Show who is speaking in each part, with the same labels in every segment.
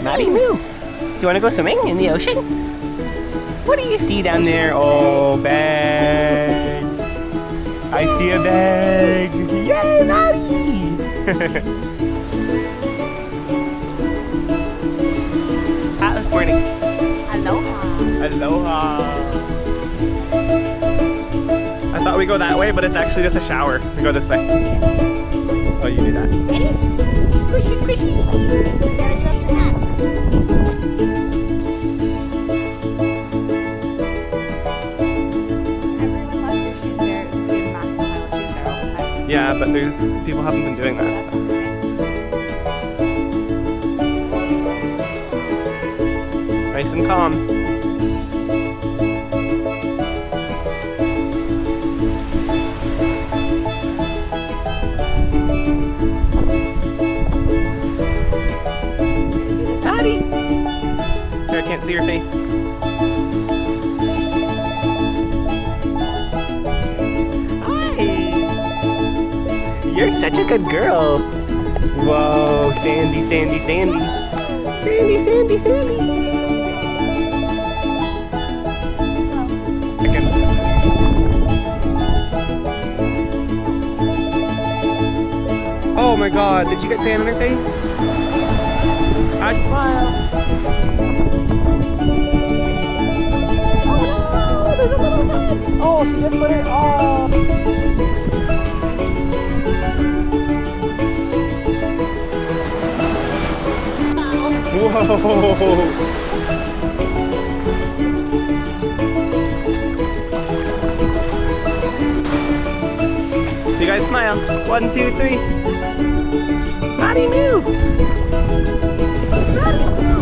Speaker 1: Maddie Moo. Do you want to go swimming in the ocean? What do you see down there? Oh, bag. I see a bag. Yay, Maddie! Atlas morning.
Speaker 2: Aloha.
Speaker 1: Aloha. I thought we'd go that way, but it's actually just a shower. We go this way. Oh, you do that.
Speaker 2: Ready? Squishy, squishy. You gotta do up your hat. Everyone left their shoes there. It would just be a massive pile of shoes there all the time.
Speaker 1: Yeah, but people haven't been doing that. So. Nice and calm. I can't see your face. Hi! You're such a good girl. Whoa, Sandy, Sandy, Sandy. Sandy, Sandy, Sandy. Oh my god, did you get sand on her face? I'd smile. There's a little head. Oh, she just put her. Oh. Whoa. So you guys smile. 1, 2, 3. Maddie Moo. Maddie Moo.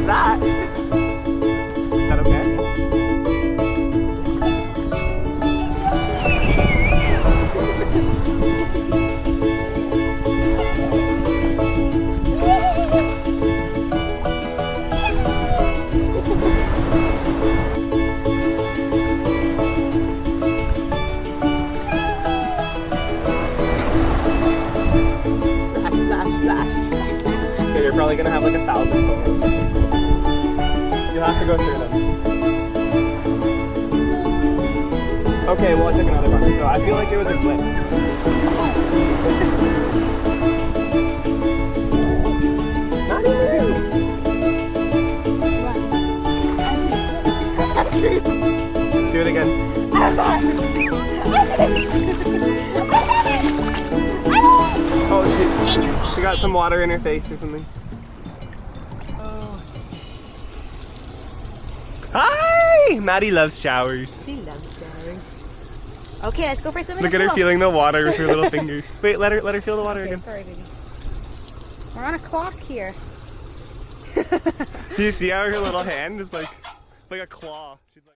Speaker 1: That. Is that okay? Splash, splash, splash. Okay, you're probably gonna have like 1,000 photos. You'll have to go through them. Okay, well I took another one, so I feel like it was a glitch. Not even. Do it again. Oh, she got some water in her face or something. Hi! Maddie loves showers.
Speaker 2: She loves showers. Okay, let's go for swimming.
Speaker 1: Look at her feeling the water with her little fingers. Wait, let her feel the water again.
Speaker 2: Sorry, baby. We're on a clock here.
Speaker 1: Do you see how her little hand is like a claw? She's like